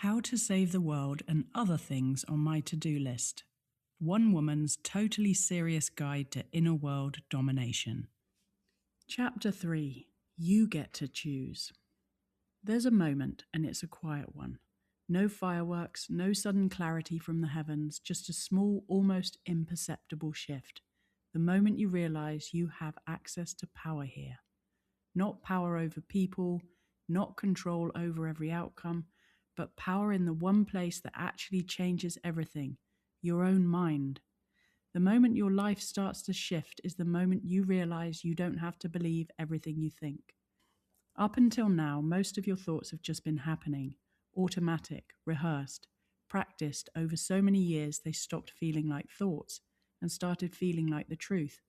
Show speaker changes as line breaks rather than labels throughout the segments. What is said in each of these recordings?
How to save the world and other things on my to-do list. One woman's totally serious guide to inner world domination. Chapter 3. You get to choose. There's a moment, and it's a quiet one. No fireworks, no sudden clarity from the heavens, just a small, almost imperceptible shift. The moment you realize you have access to power here. Not power over people, not control over every outcome, but power in the one place that actually changes everything, your own mind. The moment your life starts to shift is the moment you realize you don't have to believe everything you think. Up until now, most of your thoughts have just been happening, automatic, rehearsed, practiced over so many years they stopped feeling like thoughts and started feeling like the truth.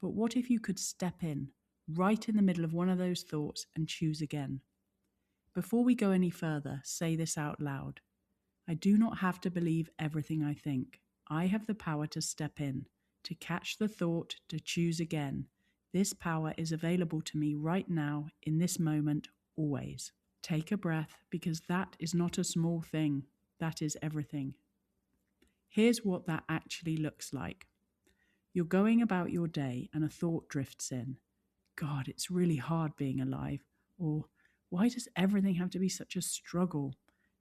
But what if you could step in, right in the middle of one of those thoughts, and choose again? Before we go any further, say this out loud. I do not have to believe everything I think. I have the power to step in, to catch the thought, to choose again. This power is available to me right now, in this moment, always. Take a breath, because that is not a small thing. That is everything. Here's what that actually looks like. You're going about your day and a thought drifts in. God, it's really hard being alive. Or, why does everything have to be such a struggle?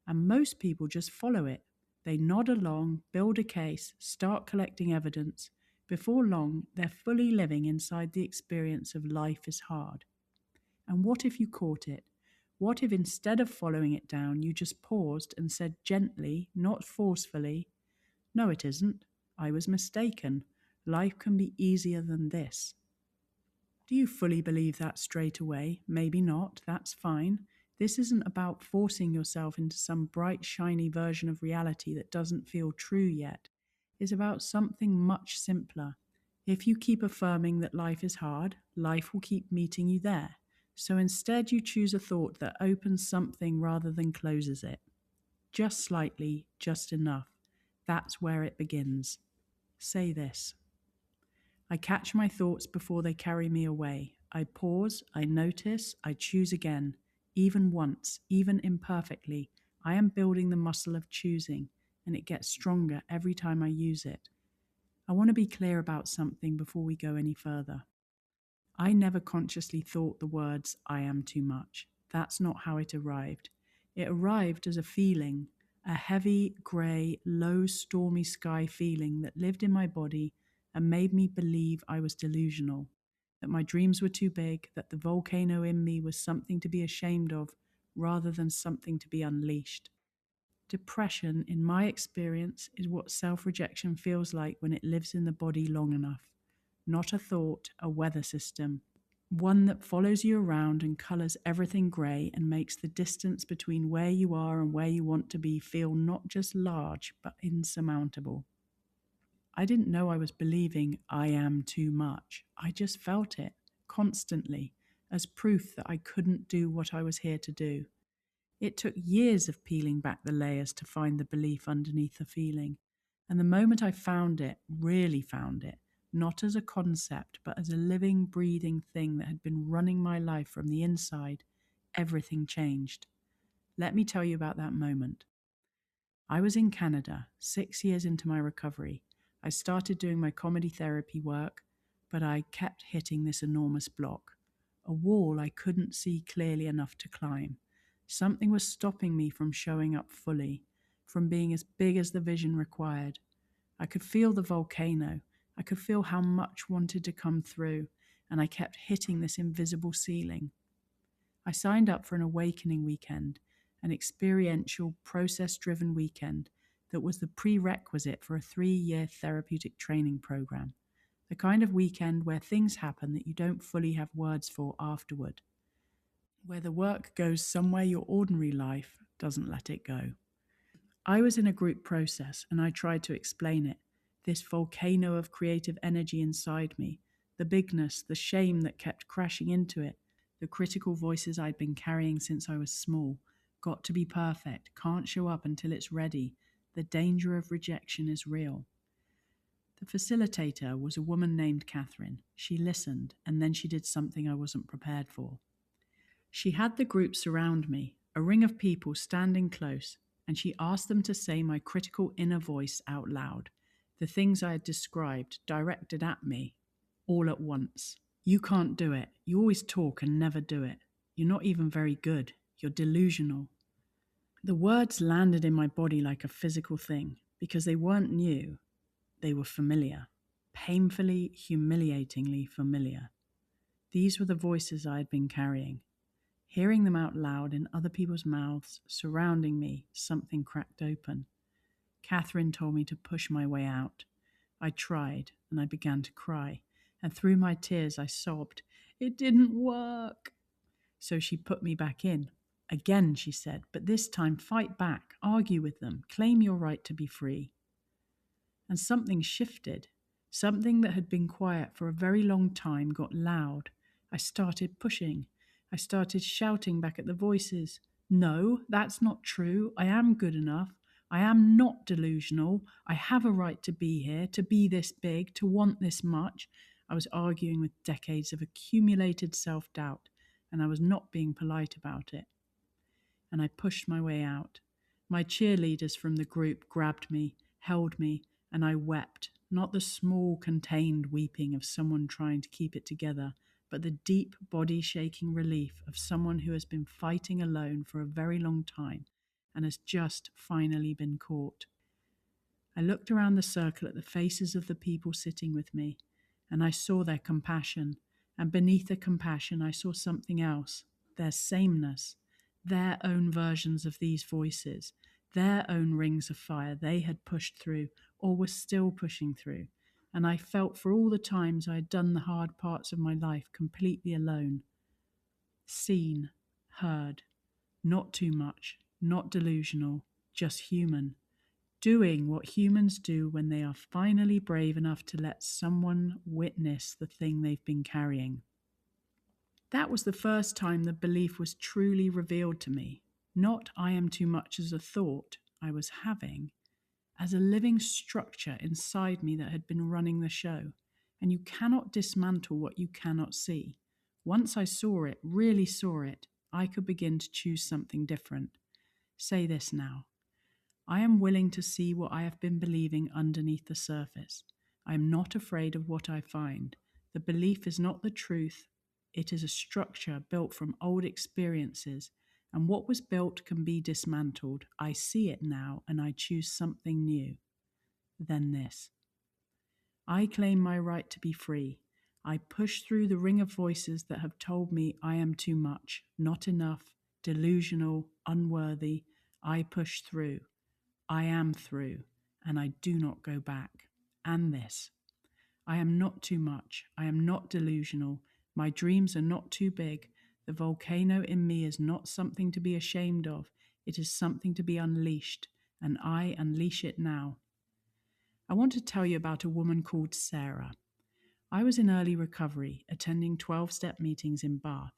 And most people just follow it. They nod along, build a case, start collecting evidence. Before long, they're fully living inside the experience of life is hard. And what if you caught it? What if instead of following it down, you just paused and said gently, not forcefully, no, it isn't. I was mistaken. Life can be easier than this. Do you fully believe that straight away? Maybe not, that's fine. This isn't about forcing yourself into some bright, shiny version of reality that doesn't feel true yet. It's about something much simpler. If you keep affirming that life is hard, life will keep meeting you there. So instead you choose a thought that opens something rather than closes it. Just slightly, just enough. That's where it begins. Say this. I catch my thoughts before they carry me away. I pause, I notice, I choose again. Even once, even imperfectly, I am building the muscle of choosing, and it gets stronger every time I use it. I want to be clear about something before we go any further. I never consciously thought the words, I am too much. That's not how it arrived. It arrived as a feeling, a heavy, grey, low, stormy sky feeling that lived in my body and made me believe I was delusional, that my dreams were too big, that the volcano in me was something to be ashamed of rather than something to be unleashed. Depression, in my experience, is what self-rejection feels like when it lives in the body long enough. Not a thought, a weather system. One that follows you around and colours everything grey and makes the distance between where you are and where you want to be feel not just large, but insurmountable. I didn't know I was believing I am too much. I just felt it, constantly, as proof that I couldn't do what I was here to do. It took years of peeling back the layers to find the belief underneath the feeling. And the moment I found it, really found it, not as a concept, but as a living, breathing thing that had been running my life from the inside, everything changed. Let me tell you about that moment. I was in Canada, 6 years into my recovery. I started doing my comedy therapy work, but I kept hitting this enormous block, a wall I couldn't see clearly enough to climb. Something was stopping me from showing up fully, from being as big as the vision required. I could feel the volcano. I could feel how much wanted to come through, and I kept hitting this invisible ceiling. I signed up for an awakening weekend, an experiential, process-driven weekend that was the prerequisite for a 3-year therapeutic training program, the kind of weekend where things happen that you don't fully have words for afterward, where the work goes somewhere your ordinary life doesn't let it go. I was in a group process and I tried to explain it, this volcano of creative energy inside me, the bigness, the shame that kept crashing into it, the critical voices I'd been carrying since I was small. Got to be perfect, can't show up until it's ready. The danger of rejection is real. The facilitator was a woman named Catherine. She listened, and then she did something I wasn't prepared for. She had the group surround me, a ring of people standing close, and she asked them to say my critical inner voice out loud, the things I had described directed at me, all at once. You can't do it. You always talk and never do it. You're not even very good. You're delusional. The words landed in my body like a physical thing, because they weren't new. They were familiar, painfully, humiliatingly familiar. These were the voices I had been carrying. Hearing them out loud in other people's mouths, surrounding me, something cracked open. Catherine told me to push my way out. I tried, and I began to cry, and through my tears I sobbed, "It didn't work." So she put me back in. Again, she said, but this time fight back, argue with them, claim your right to be free. And something shifted. Something that had been quiet for a very long time got loud. I started pushing. I started shouting back at the voices. No, that's not true. I am good enough. I am not delusional. I have a right to be here, to be this big, to want this much. I was arguing with decades of accumulated self-doubt, and I was not being polite about it. And I pushed my way out. My cheerleaders from the group grabbed me, held me, and I wept, not the small, contained weeping of someone trying to keep it together, but the deep, body-shaking relief of someone who has been fighting alone for a very long time and has just finally been caught. I looked around the circle at the faces of the people sitting with me, and I saw their compassion, and beneath the compassion I saw something else, their sameness, their own versions of these voices, their own rings of fire they had pushed through or were still pushing through, and I felt for all the times I had done the hard parts of my life completely alone. Seen, heard, not too much, not delusional, just human. Doing what humans do when they are finally brave enough to let someone witness the thing they've been carrying. That was the first time the belief was truly revealed to me. Not I am too much as a thought I was having, as a living structure inside me that had been running the show. And you cannot dismantle what you cannot see. Once I saw it, really saw it, I could begin to choose something different. Say this now. I am willing to see what I have been believing underneath the surface. I am not afraid of what I find. The belief is not the truth. It is a structure built from old experiences, and what was built can be dismantled. I see it now, and I choose something new. Then this. I claim my right to be free. I push through the ring of voices that have told me I am too much, not enough, delusional, unworthy. I push through. I am through, and I do not go back. And this. I am not too much. I am not delusional. My dreams are not too big. The volcano in me is not something to be ashamed of. It is something to be unleashed, and I unleash it now. I want to tell you about a woman called Sarah. I was in early recovery, attending 12-step meetings in Bath,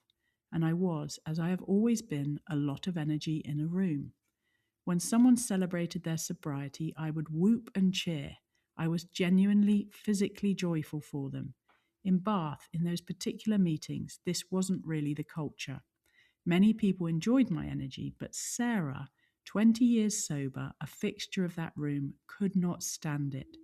and I was, as I have always been, a lot of energy in a room. When someone celebrated their sobriety, I would whoop and cheer. I was genuinely, physically joyful for them. In Bath, in those particular meetings, this wasn't really the culture. Many people enjoyed my energy, but Sarah, 20 years sober, a fixture of that room, could not stand it.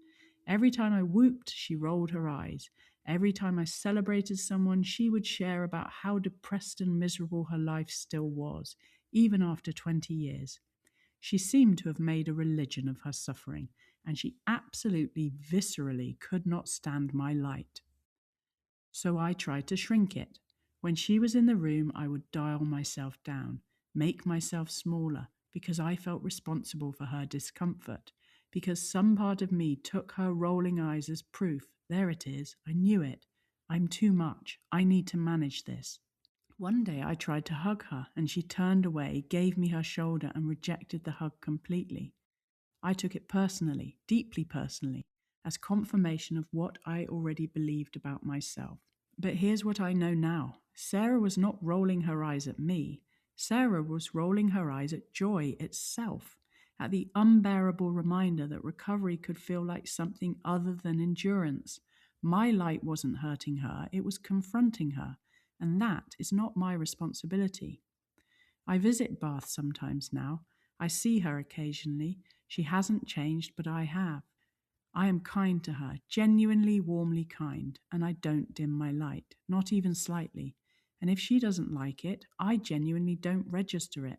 Every time I whooped, she rolled her eyes. Every time I celebrated someone, she would share about how depressed and miserable her life still was, even after 20 years. She seemed to have made a religion of her suffering, and she absolutely, viscerally could not stand my light. So I tried to shrink it. When she was in the room, I would dial myself down, make myself smaller, because I felt responsible for her discomfort, because some part of me took her rolling eyes as proof. There it is, I knew it. I'm too much. I need to manage this. One day I tried to hug her, and she turned away, gave me her shoulder, and rejected the hug completely. I took it personally, deeply personally, as confirmation of what I already believed about myself. But here's what I know now. Sarah was not rolling her eyes at me. Sarah was rolling her eyes at joy itself, at the unbearable reminder that recovery could feel like something other than endurance. My light wasn't hurting her, it was confronting her. And that is not my responsibility. I visit Bath sometimes now. I see her occasionally. She hasn't changed, but I have. I am kind to her, genuinely, warmly kind, and I don't dim my light, not even slightly. And if she doesn't like it, I genuinely don't register it,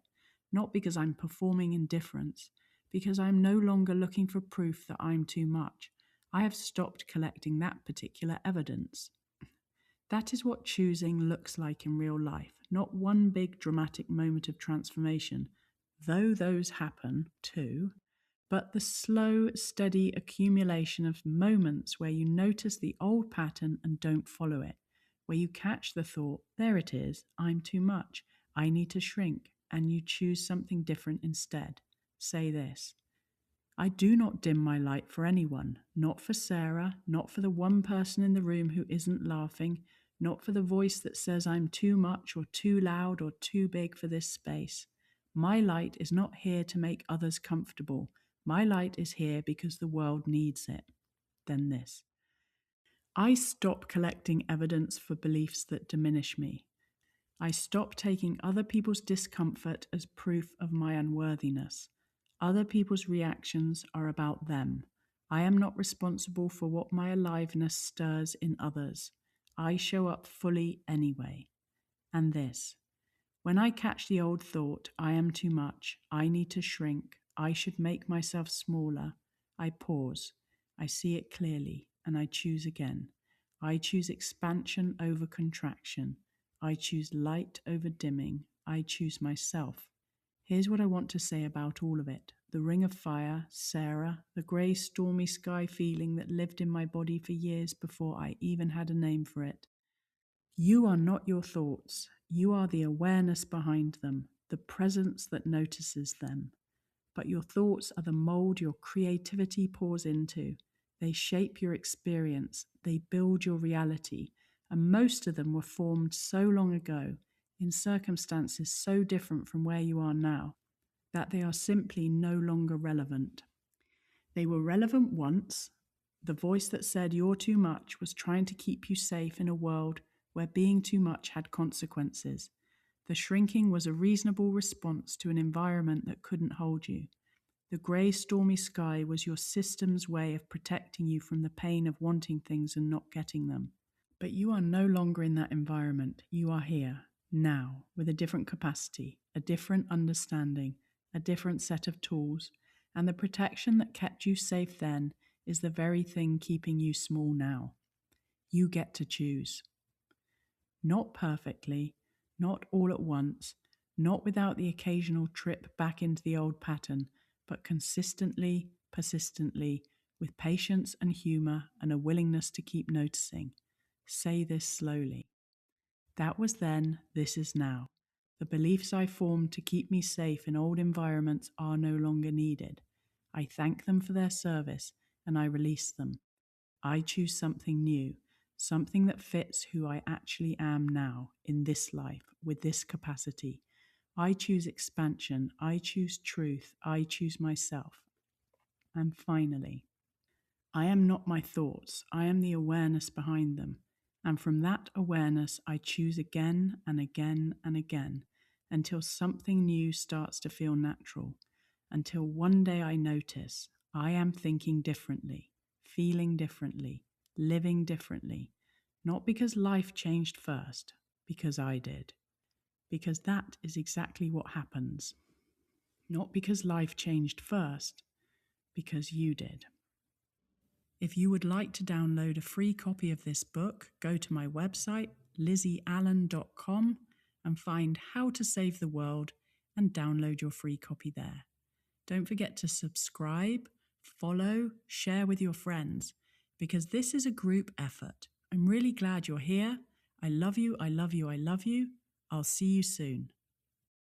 not because I'm performing indifference, because I'm no longer looking for proof that I'm too much. I have stopped collecting that particular evidence. That is what choosing looks like in real life, not one big dramatic moment of transformation, though those happen too, but the slow, steady accumulation of moments where you notice the old pattern and don't follow it, where you catch the thought, there it is, I'm too much, I need to shrink, and you choose something different instead. Say this: I do not dim my light for anyone, not for Sarah, not for the one person in the room who isn't laughing, not for the voice that says I'm too much or too loud or too big for this space. My light is not here to make others comfortable. My light is here because the world needs it. Then this: I stop collecting evidence for beliefs that diminish me. I stop taking other people's discomfort as proof of my unworthiness. Other people's reactions are about them. I am not responsible for what my aliveness stirs in others. I show up fully anyway. And this: when I catch the old thought, I am too much, I need to shrink, I should make myself smaller, I pause, I see it clearly, and I choose again. I choose expansion over contraction. I choose light over dimming. I choose myself. Here's what I want to say about all of it: the ring of fire, Sarah, the grey stormy sky feeling that lived in my body for years before I even had a name for it. You are not your thoughts. You are the awareness behind them, the presence that notices them. But your thoughts are the mold your creativity pours into. They shape your experience. They build your reality. And most of them were formed so long ago, in circumstances so different from where you are now, that they are simply no longer relevant. They were relevant once. The voice that said you're too much was trying to keep you safe in a world where being too much had consequences. The shrinking was a reasonable response to an environment that couldn't hold you. The grey, stormy sky was your system's way of protecting you from the pain of wanting things and not getting them. But you are no longer in that environment. You are here, now, with a different capacity, a different understanding, a different set of tools, and the protection that kept you safe then is the very thing keeping you small now. You get to choose. Not perfectly, not all at once, not without the occasional trip back into the old pattern, but consistently, persistently, with patience and humour and a willingness to keep noticing. Say this slowly: that was then, this is now. The beliefs I formed to keep me safe in old environments are no longer needed. I thank them for their service, and I release them. I choose something new, something that fits who I actually am now, in this life, with this capacity. I choose expansion, I choose truth, I choose myself. And finally, I am not my thoughts, I am the awareness behind them. And from that awareness, I choose again and again and again, until something new starts to feel natural, until one day I notice I am thinking differently, feeling differently, living differently, not because life changed first, because I did. Because that is exactly what happens. Not because life changed first, because you did. If you would like to download a free copy of this book, go to my website, lizzieallan.com, and find How to Save the World and download your free copy there. Don't forget to subscribe, follow, share with your friends, because this is a group effort. I'm really glad you're here. I love you, I love you, I love you. I'll see you soon.